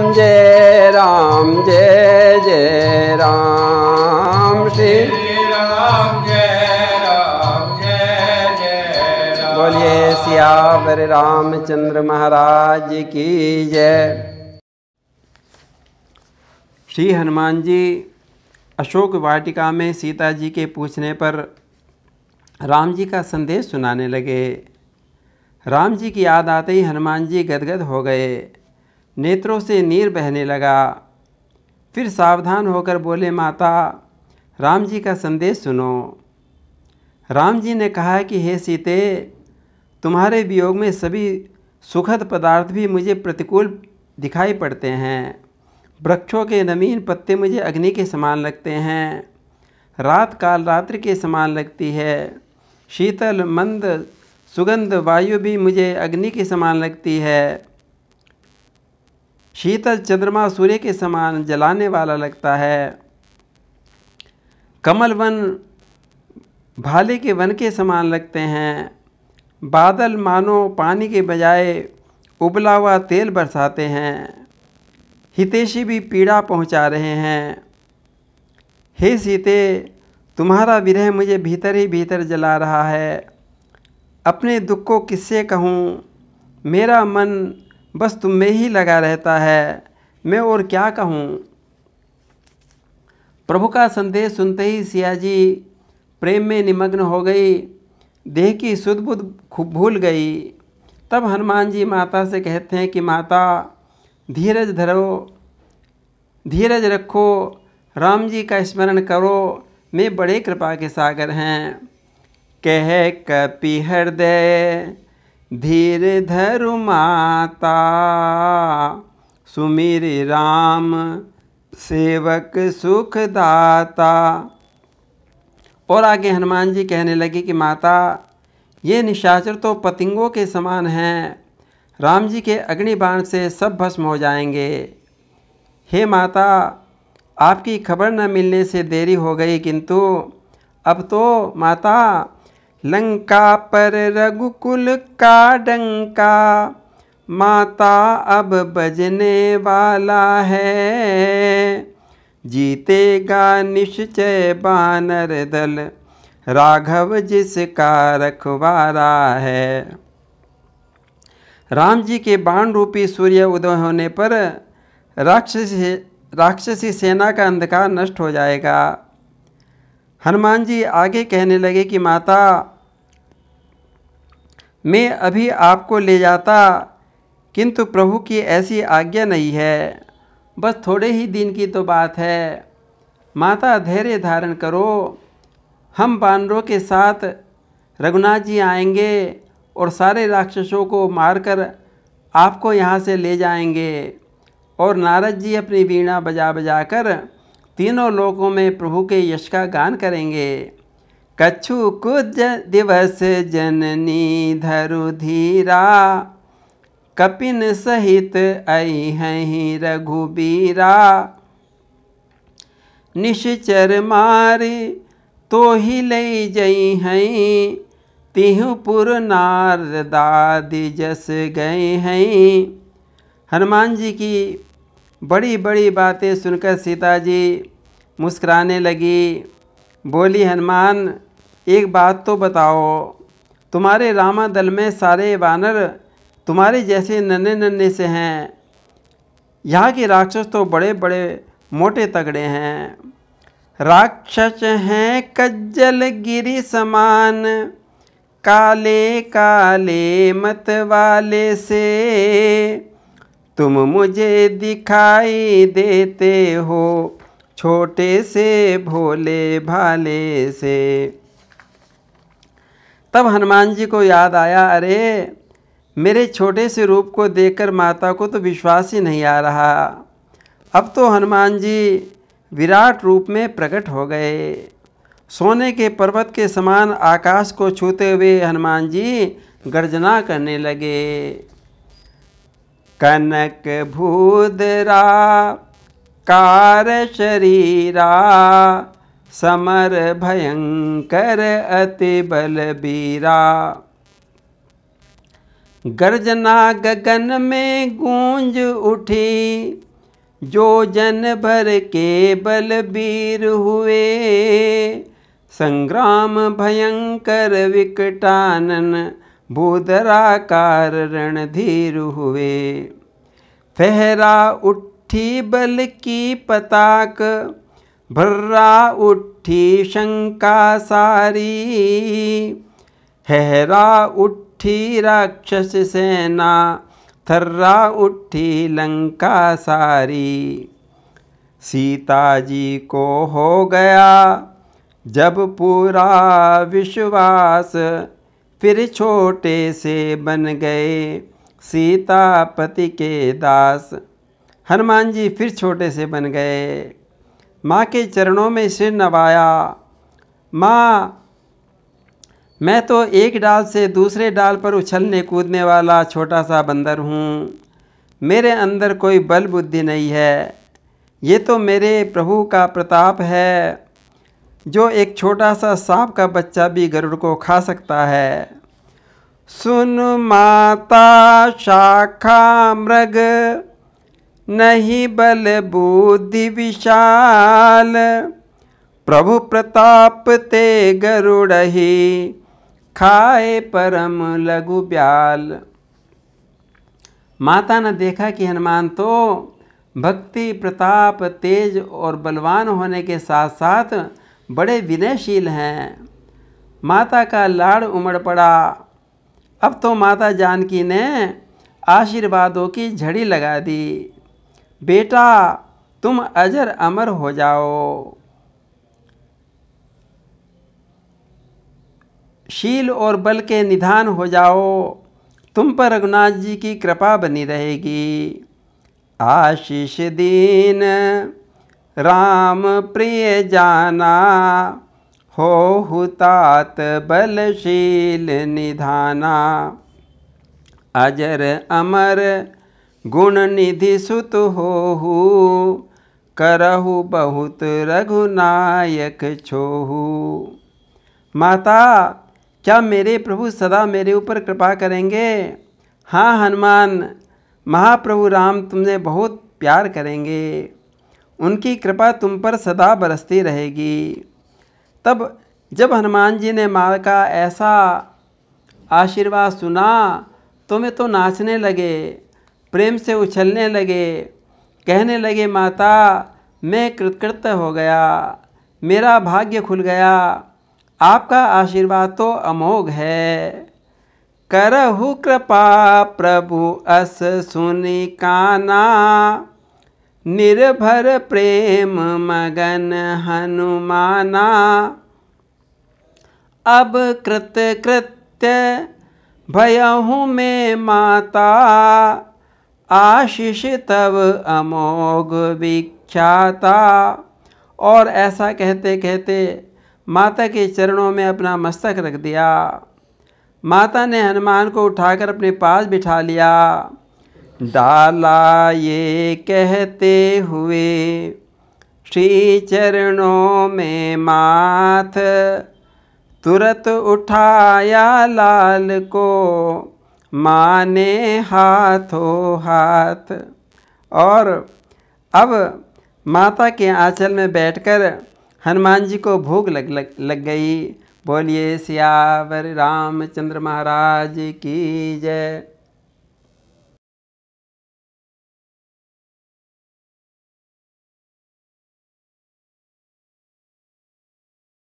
जय राम जय जय राम श्री राम जय राम जय जय राम। बोलिए सियावर रामचंद्र महाराज की जय। श्री हनुमान जी अशोक वाटिका में सीता जी के पूछने पर राम जी का संदेश सुनाने लगे। राम जी की याद आते ही हनुमान जी गदगद हो गए, नेत्रों से नीर बहने लगा। फिर सावधान होकर बोले, माता राम जी का संदेश सुनो। राम जी ने कहा कि हे सीते, तुम्हारे वियोग में सभी सुखद पदार्थ भी मुझे प्रतिकूल दिखाई पड़ते हैं। वृक्षों के नवीन पत्ते मुझे अग्नि के समान लगते हैं, रात काल रात्रि के समान लगती है। शीतल मंद सुगंध वायु भी मुझे अग्नि के समान लगती है। शीतल चंद्रमा सूर्य के समान जलाने वाला लगता है। कमल वन भाले के वन के समान लगते हैं। बादल मानो पानी के बजाय उबला हुआ तेल बरसाते हैं। हितैषी भी पीड़ा पहुंचा रहे हैं। हे सीते, तुम्हारा विरह मुझे भीतर ही भीतर जला रहा है। अपने दुख को किससे कहूँ? मेरा मन बस तुम में ही लगा रहता है, मैं और क्या कहूँ। प्रभु का संदेश सुनते ही सिया जी प्रेम में निमग्न हो गई, देह की सुध बुध खूब भूल गई। तब हनुमान जी माता से कहते हैं कि माता धीरज धरो, धीरज रखो, राम जी का स्मरण करो, मैं बड़े कृपा के सागर हैं। कह कपि हृदय धीर धरु माता, सुमिर राम सेवक सुख दाता। और आगे हनुमान जी कहने लगे कि माता ये निशाचर तो पतंगों के समान हैं, राम जी के अग्निबाण से सब भस्म हो जाएंगे। हे माता, आपकी खबर न मिलने से देरी हो गई, किंतु अब तो माता लंका पर रघुकुल का डंका, माता अब बजने वाला है। जीतेगा निश्चय बानर दल, राघव जिसका रखवारा है। राम जी के बाण रूपी सूर्य उदय होने पर राक्षसी सेना का अंधकार नष्ट हो जाएगा। हनुमान जी आगे कहने लगे कि माता मैं अभी आपको ले जाता, किंतु प्रभु की ऐसी आज्ञा नहीं है, बस थोड़े ही दिन की तो बात है। माता धैर्य धारण करो, हम वानरों के साथ रघुनाथ जी आएंगे और सारे राक्षसों को मारकर आपको यहाँ से ले जाएंगे। और नारद जी अपनी वीणा बजा बजा कर तीनों लोकों में प्रभु के यश का गान करेंगे। कछु कुछ दिवस जननी धरु धीरा, कपिन सहित आई हैं रघुबीरा। निश्चर मारे तो ही ले जई हैं, तिहुपुर नारदादि जस गए हैं। हनुमान जी की बड़ी बड़ी बातें सुनकर सीता जी मुस्कुराने लगी। बोली, हनुमान एक बात तो बताओ, तुम्हारे रामा दल में सारे वानर तुम्हारे जैसे नन्हे नन्हे से हैं, यहाँ के राक्षस तो बड़े बड़े मोटे तगड़े हैं। राक्षस हैं कज्जल गिरी समान, काले काले मत वाले से। तुम मुझे दिखाई देते हो छोटे से भोले भाले से। तब हनुमान जी को याद आया, अरे मेरे छोटे से रूप को देखकर माता को तो विश्वास ही नहीं आ रहा। अब तो हनुमान जी विराट रूप में प्रकट हो गए। सोने के पर्वत के समान आकाश को छूते हुए हनुमान जी गर्जना करने लगे। कनक भूधरा कार शरीरा, समर भयंकर अति बलबीरा। गर्जना गगन में गूंज उठी, जो जन भर के बलबीर हुए, संग्राम भयंकर विकटानन, भूधराकार रणधीर हुए। फहरा उठी बल की पताक, भर्रा उठी शंका सारी, हैरा उठी राक्षस सेना, थर्रा उठी लंका सारी। सीता जी को हो गया जब पूरा विश्वास, फिर छोटे से बन गए सीतापति के दास। हनुमान जी फिर छोटे से बन गए, माँ के चरणों में सिर नवाया। माँ, मैं तो एक डाल से दूसरे डाल पर उछलने कूदने वाला छोटा सा बंदर हूँ, मेरे अंदर कोई बल बुद्धि नहीं है। ये तो मेरे प्रभु का प्रताप है, जो एक छोटा सा सांप का बच्चा भी गरुड़ को खा सकता है। सुन माता शाखा मृग, नहीं बल बुद्धि विशाल, प्रभु प्रताप ते गरुड़हि, खाए परम लघु ब्याल। माता ने देखा कि हनुमान तो भक्ति, प्रताप, तेज और बलवान होने के साथ साथ बड़े विनयशील हैं। माता का लाड़ उमड़ पड़ा। अब तो माता जानकी ने आशीर्वादों की झड़ी लगा दी। बेटा, तुम अजर अमर हो जाओ, शील और बल के निधान हो जाओ, तुम पर रघुनाथ जी की कृपा बनी रहेगी। आशीष दीन राम प्रिय जाना, हो हुतात बलशील निधाना। अजर अमर गुण निधि सुत होहु, करहु बहुत रघुनायक छोहु। माता, क्या मेरे प्रभु सदा मेरे ऊपर कृपा करेंगे? हाँ हनुमान, महाप्रभु राम तुमने बहुत प्यार करेंगे, उनकी कृपा तुम पर सदा बरसती रहेगी। तब जब हनुमान जी ने माँ का ऐसा आशीर्वाद सुना तो वे तो नाचने लगे, प्रेम से उछलने लगे, कहने लगे, माता मैं कृतकृत्य हो गया, मेरा भाग्य खुल गया, आपका आशीर्वाद तो अमोघ है। करहु कृपा प्रभु अस सुनि काना, निर्भर प्रेम मगन हनुमाना। अब कृत्य भयहु में माता, आशीष तब अमोघ विख्याता। और ऐसा कहते कहते माता के चरणों में अपना मस्तक रख दिया। माता ने हनुमान को उठाकर अपने पास बिठा लिया। डाला ये कहते हुए श्री चरणों में माथ, तुरत उठाया लाल को माने हाथों हाथ। और अब माता के आंचल में बैठकर हनुमान जी को भूख लग गई। बोलिए सियावर रामचंद्र महाराज की जय।